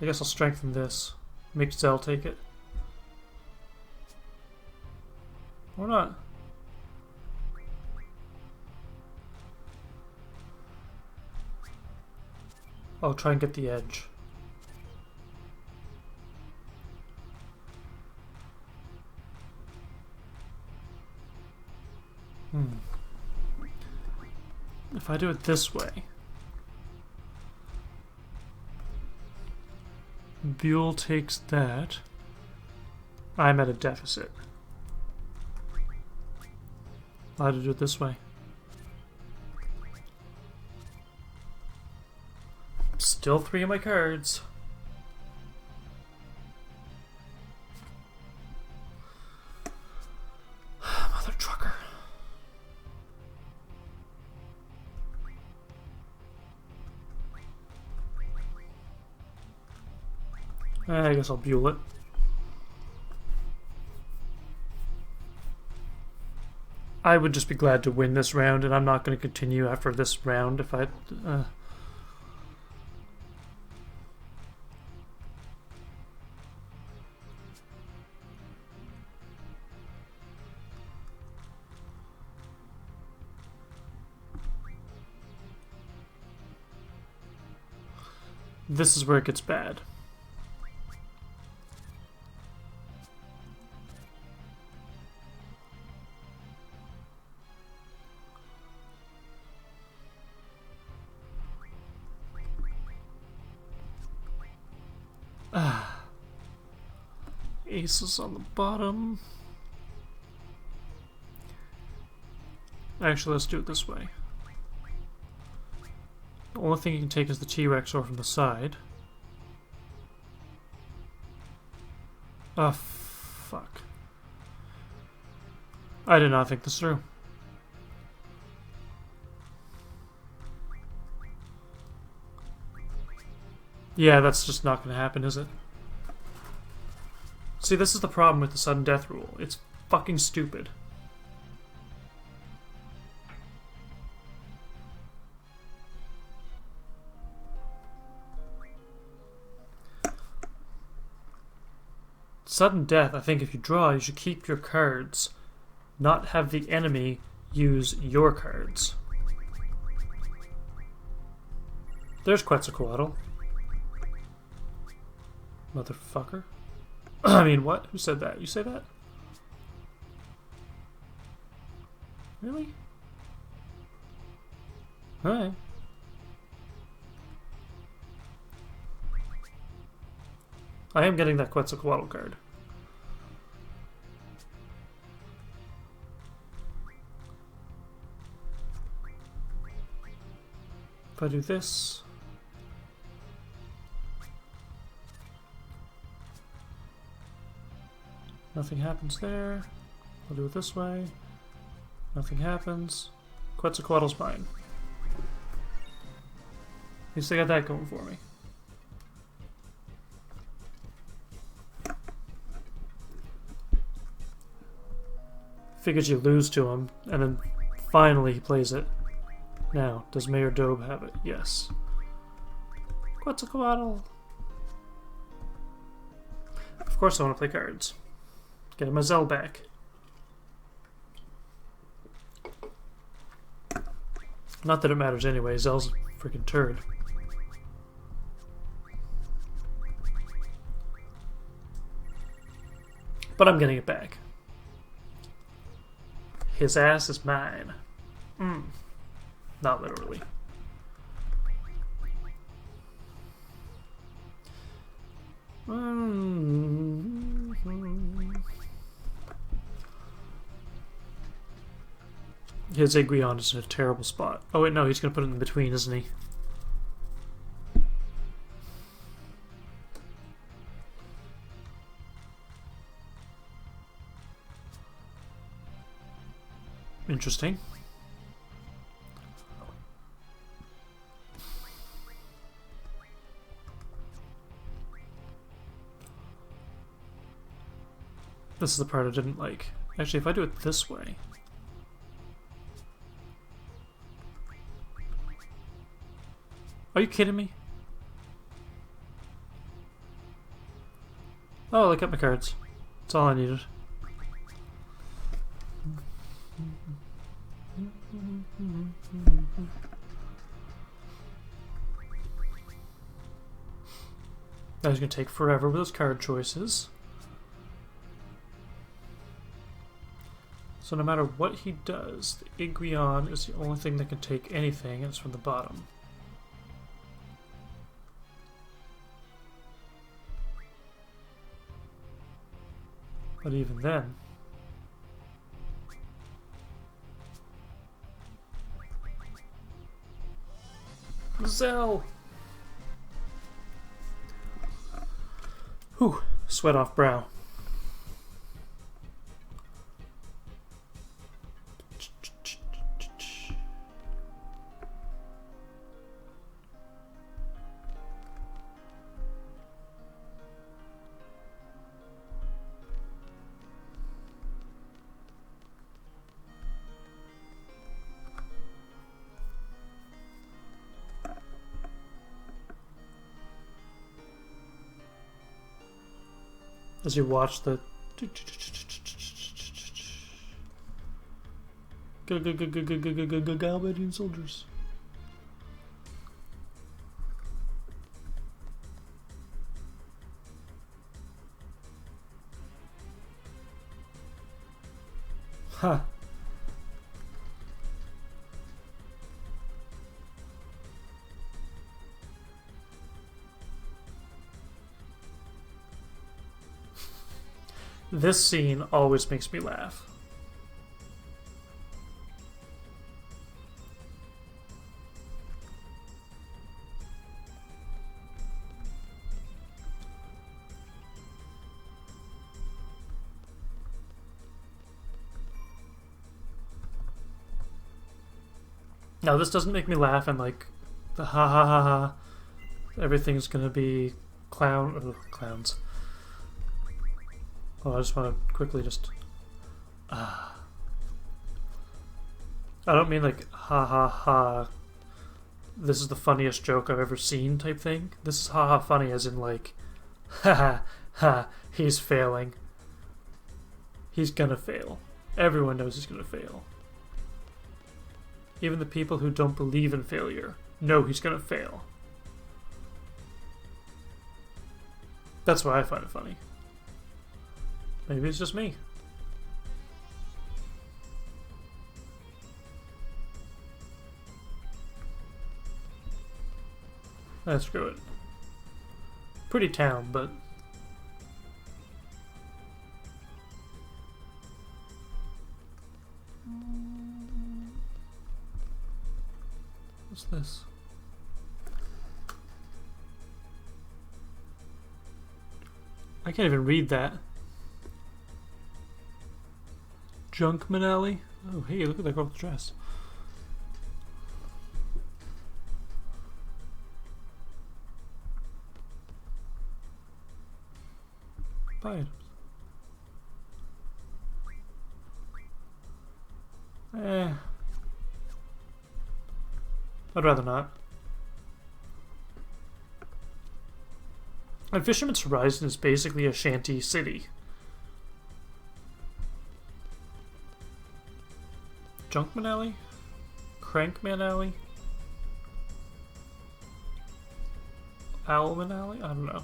I guess I'll strengthen this. Make Zell take it. Or not. I'll try and get the edge. If I do it this way, Buell takes that. I'm at a deficit. I had to do it this way. Still 3 of my cards. Mother trucker. I guess I'll Buell it. I would just be glad to win this round, and I'm not going to continue after this round if I... This is where it gets bad. Aces on the bottom. Actually, let's do it this way. The only thing you can take is the T-Rex over from the side. Fuck. I did not think this through. Yeah, that's just not going to happen, is it? See, this is the problem with the sudden death rule. It's fucking stupid. Sudden death, I think if you draw, you should keep your cards, not have the enemy use your cards. There's Quetzalcoatl. Motherfucker. I mean, what? Who said that? You say that? Really? Alright. I am getting that Quetzalcoatl card. If I do this... nothing happens there. I'll do it this way. Nothing happens. Quetzalcoatl's mine. At least I got that going for me. Figures you lose to him, and then finally he plays it. Now, does Mayor Dobe have it? Yes. Quetzalcoatl! Of course I want to play cards. Get my Zell back. Not that it matters anyway, Zell's a freaking turd. But I'm getting it back. His ass is mine. Not literally. His Iguion is in a terrible spot. Oh wait, no, he's going to put it in between, isn't he? Interesting. This is the part I didn't like. Actually, if I do it this way... Are you kidding me? Oh, look at my cards. That's all I needed. Now he's going to take forever with his card choices. So no matter what he does, the Iguion is the only thing that can take anything, and it's from the bottom. But even then... Zell! Whew, sweat off brow. As you watch the Galbadian soldiers. Huh. This scene always makes me laugh. Now, this doesn't make me laugh and like the ha ha ha ha. Everything's gonna be clowns. Oh, I just want to quickly just. I don't mean like ha ha ha. This is the funniest joke I've ever seen type thing. This is ha ha funny as in like, ha ha ha. He's failing. He's gonna fail. Everyone knows he's gonna fail. Even the people who don't believe in failure know he's gonna fail. That's why I find it funny. Maybe it's just me. Screw it. Pretty town, but... What's this? I can't even read that. Junkman Alley? Oh, hey, look at that girl with the dress. Buy items. I'd rather not. And Fisherman's Horizon is basically a shanty city. Junkman Alley? Crankman Alley? Owlman Alley? I don't know.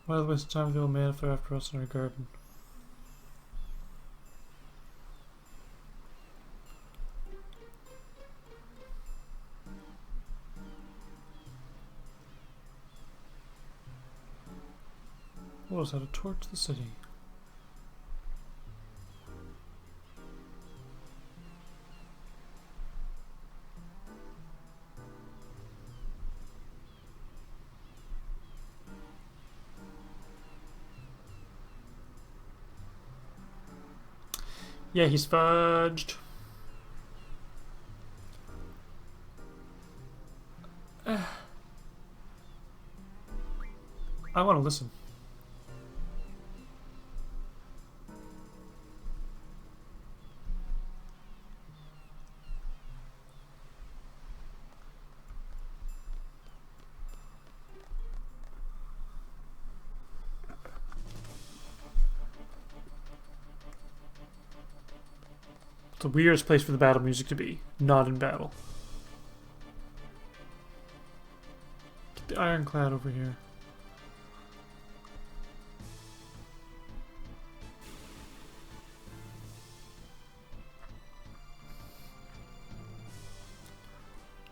Why the waste of time with the old man if they're after us in our garden? What was that? A torch to the city. Yeah, he's fudged. I want to listen. It's the weirdest place for the battle music to be. Not in battle. Get the ironclad over here.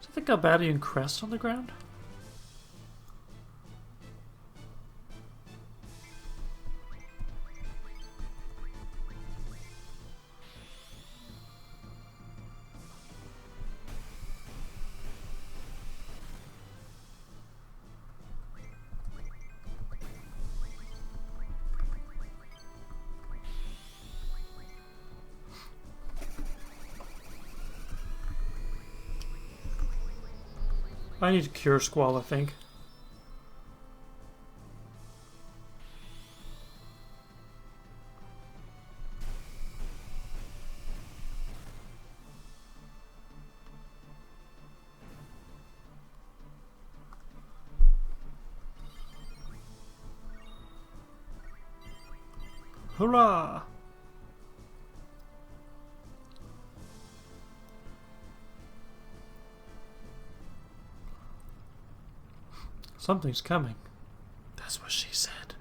Is that the Galbadian crest on the ground? I need to cure Squall, I think. Hurrah! Something's coming. That's what she said.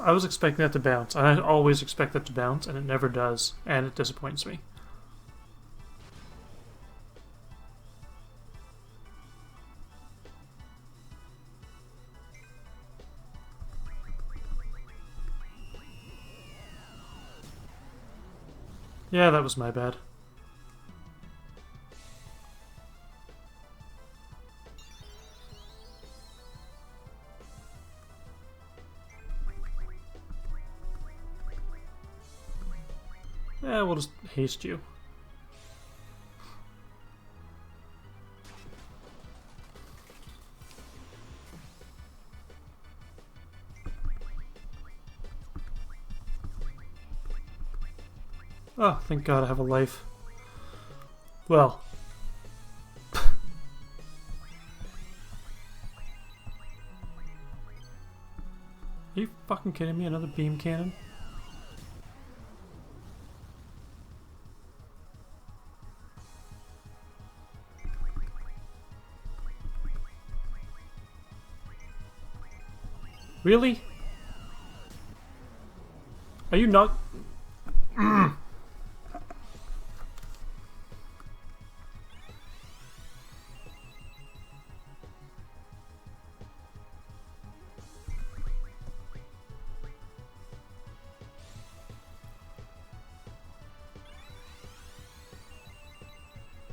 I was expecting that to bounce. I always expect that to bounce, and it never does, and it disappoints me. Yeah, that was my bad. Yeah, we'll just haste you. Oh, thank God I have a life. Well. Are you fucking kidding me? Another beam cannon? Really? Are you not...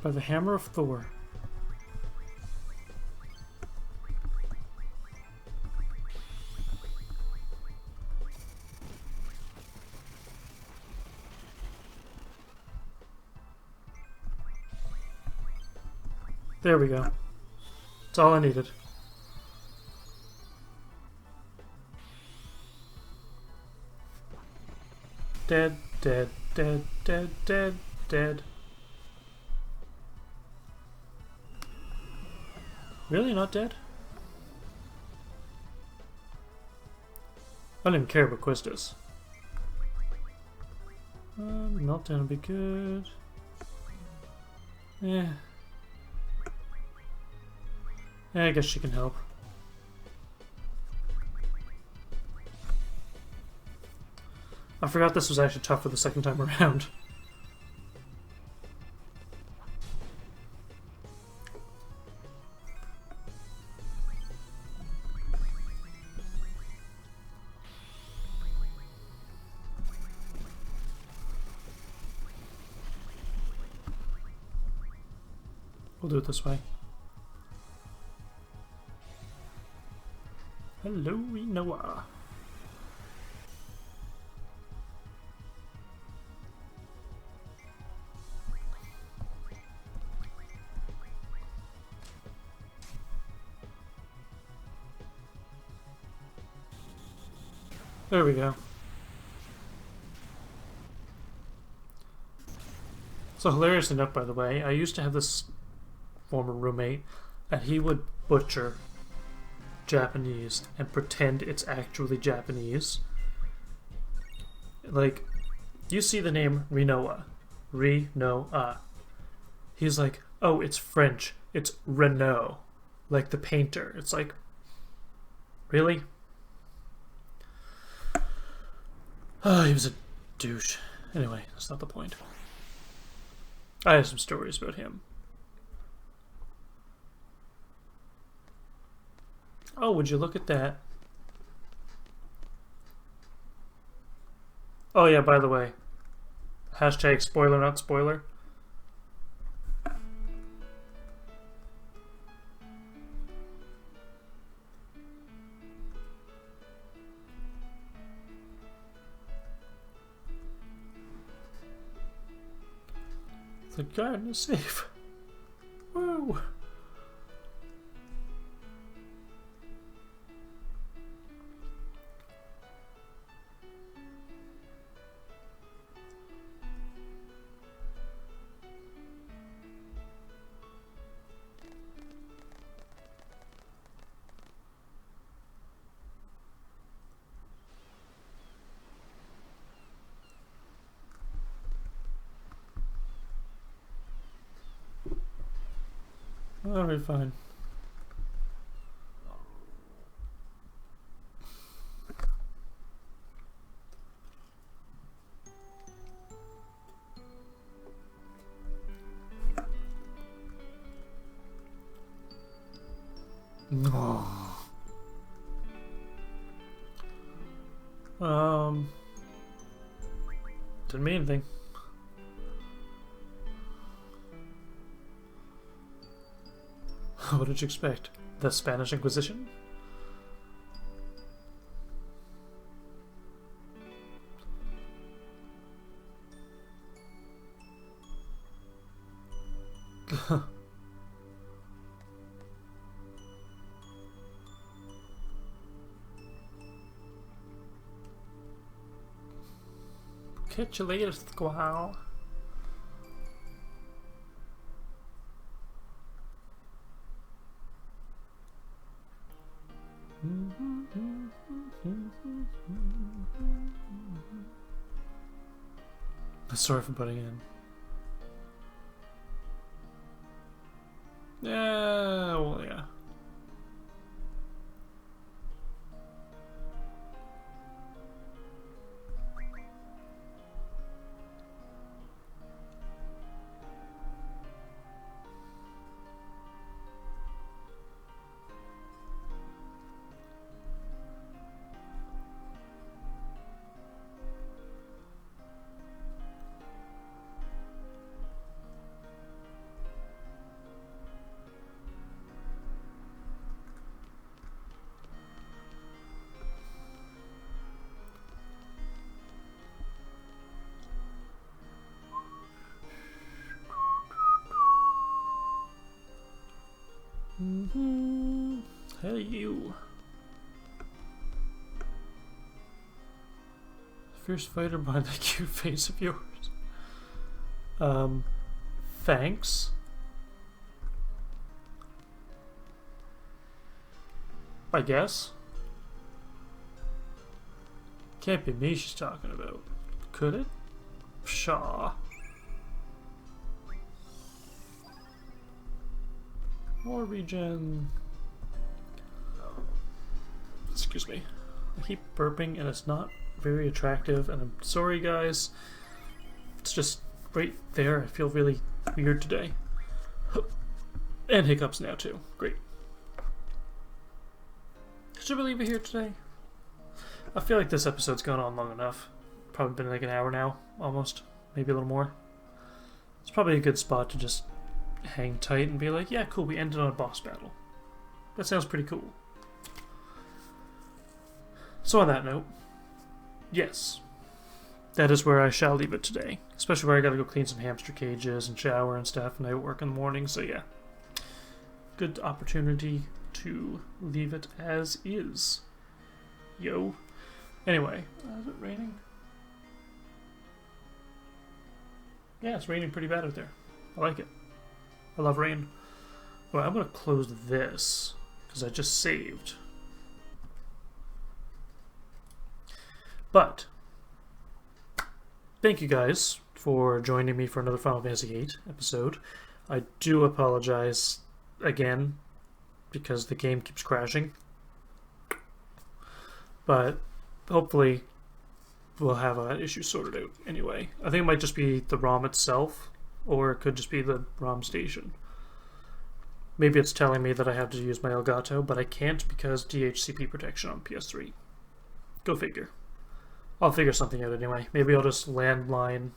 By the hammer of Thor. There we go. That's all I needed. Dead, dead, dead, dead, dead, dead. Really? Not dead? I don't even care about Quistis. Meltdown would be good. Yeah. Yeah, I guess she can help. I forgot this was actually tougher the second time around. We'll do it this way. Hello, Noah. There we go. So hilarious enough, by the way, I used to have this former roommate, and he would butcher Japanese and pretend it's actually Japanese. Like, you see the name Rinoa. Rinoa. He's like, oh, it's French. It's Renault. Like the painter. It's like, really? Oh, he was a douche. Anyway, that's not the point. I have some stories about him. Oh, would you look at that? Oh yeah, by the way. Hashtag spoiler not spoiler. The garden is safe. Woo! Alright, fine. No. Didn't mean anything. What did you expect? The Spanish Inquisition? Catch you later, squall. Sorry for butting in. Yeah, well, yeah. Hey, you. Fierce fighter behind that cute face of yours. Thanks. I guess. Can't be me she's talking about. Could it? Pshaw. More regen. Excuse me. I keep burping and it's not very attractive, and I'm sorry, guys. It's just right there. I feel really weird today. And hiccups now, too. Great. Should we leave it here today? I feel like this episode's gone on long enough. Probably been like an hour now, almost. Maybe a little more. It's probably a good spot to just hang tight and be like, yeah, cool, we ended on a boss battle. That sounds pretty cool. So on that note, yes, that is where I shall leave it today. Especially where I gotta go clean some hamster cages and shower and stuff, and I work in the morning, so yeah. Good opportunity to leave it as is. Yo. Anyway, is it raining? Yeah, it's raining pretty bad out there. I like it. I love rain. Well, I'm going to close this because I just saved. But thank you guys for joining me for another Final Fantasy VIII episode. I do apologize again because the game keeps crashing. But hopefully we'll have an issue sorted out anyway. I think it might just be the ROM itself, or it could just be the ROM station. Maybe it's telling me that I have to use my Elgato, but I can't because DHCP protection on PS3. Go figure. I'll figure something out anyway. Maybe I'll just LAN line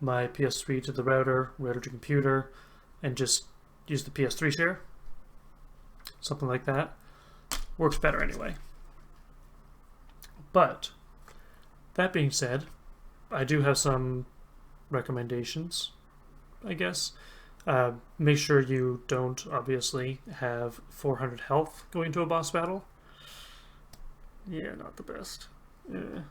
my PS3 to the router to computer, and just use the PS3 share. Something like that. Works better anyway. But, that being said, I do have some recommendations, I guess. Make sure you don't, obviously, have 400 health going to a boss battle. Yeah, not the best. Yeah.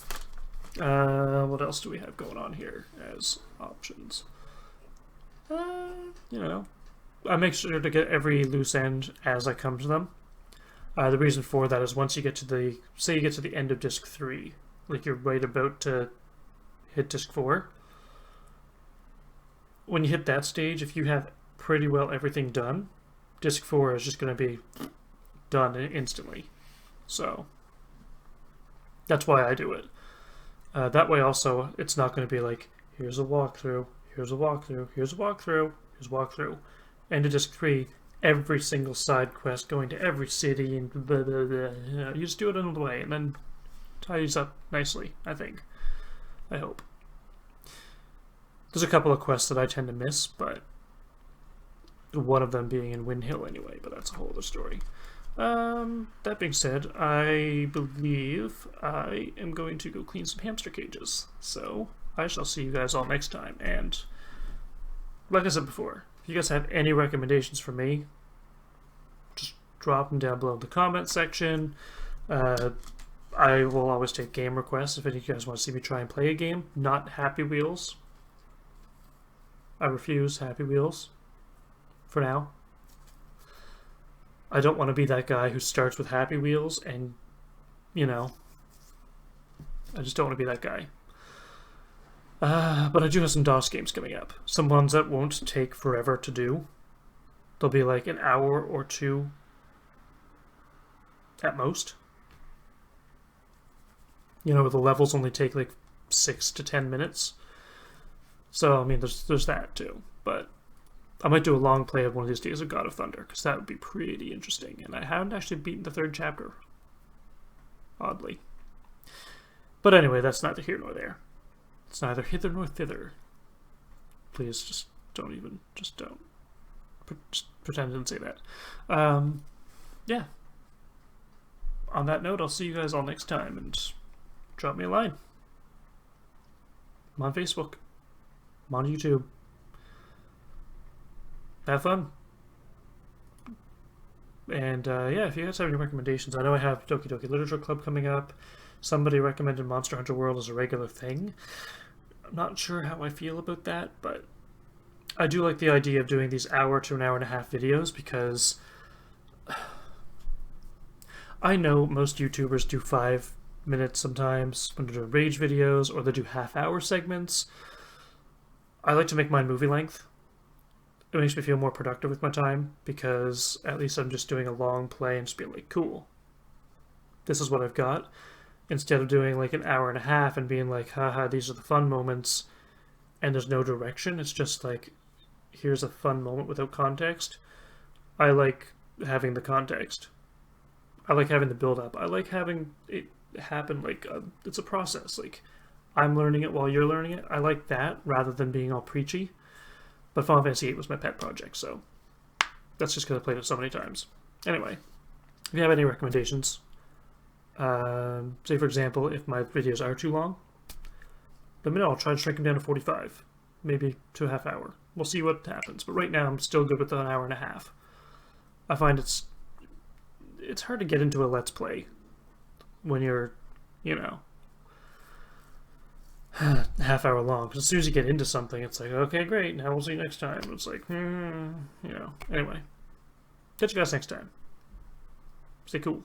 What else do we have going on here as options? You know, I make sure to get every loose end as I come to them. The reason for that is once you get to the, say you get to the end of disc 3, like you're right about to hit disc 4, when you hit that stage, if you have pretty well everything done, Disc 4 is just going to be done instantly. So that's why I do it. That way also, it's not going to be like, here's a walkthrough, here's a walkthrough, here's a walkthrough, here's a walkthrough. And to Disc 3, every single side quest going to every city and blah, blah, blah. You know, you just do it in the way and then ties up nicely, I think. I hope. There's a couple of quests that I tend to miss, but one of them being in Wind Hill anyway, but that's a whole other story. That being said, I believe I am going to go clean some hamster cages. So I shall see you guys all next time. And like I said before, if you guys have any recommendations for me, just drop them down below in the comment section. I will always take game requests if any of you guys want to see me try and play a game. Not Happy Wheels. I refuse Happy Wheels. For now. I don't want to be that guy who starts with Happy Wheels and, you know, I just don't want to be that guy. But I do have some DOS games coming up. Some ones that won't take forever to do. They'll be like an hour or two at most. You know, the levels only take like 6 to 10 minutes. So, I mean, there's that too. But I might do a long play of one of these days of God of Thunder, because that would be pretty interesting. And I haven't actually beaten the 3rd chapter. Oddly. But anyway, that's neither here nor there. It's neither hither nor thither. Please, just don't. Just pretend I didn't say that. Yeah. On that note, I'll see you guys all next time, and drop me a line. I'm on Facebook. I'm on YouTube. Have fun. And yeah, if you guys have any recommendations, I know I have Doki Doki Literature Club coming up. Somebody recommended Monster Hunter World as a regular thing. I'm not sure how I feel about that, but I do like the idea of doing these hour to an hour and a half videos, because I know most YouTubers do 5 minutes sometimes when they're doing rage videos, or they do half-hour segments. I like to make mine movie length. It makes me feel more productive with my time, because at least I'm just doing a long play and just being like, cool, this is what I've got. Instead of doing like an hour and a half and being like, haha, these are the fun moments, and there's no direction. It's just like, here's a fun moment without context. I like having the context. I like having the build-up. I like having it happen like it's a process. Like, I'm learning it while you're learning it. I like that rather than being all preachy. But Final Fantasy VIII was my pet project, so that's just because I played it so many times. Anyway, if you have any recommendations, say for example, if my videos are too long, let me know. I'll try to shrink them down to 45, maybe to a half hour. We'll see what happens. But right now, I'm still good with an hour and a half. I find it's hard to get into a Let's Play when you're, you know, half hour long, because as soon as you get into something, it's like, okay, great, now we'll see you next time. It's like, you know. Anyway, catch you guys next time. Stay cool.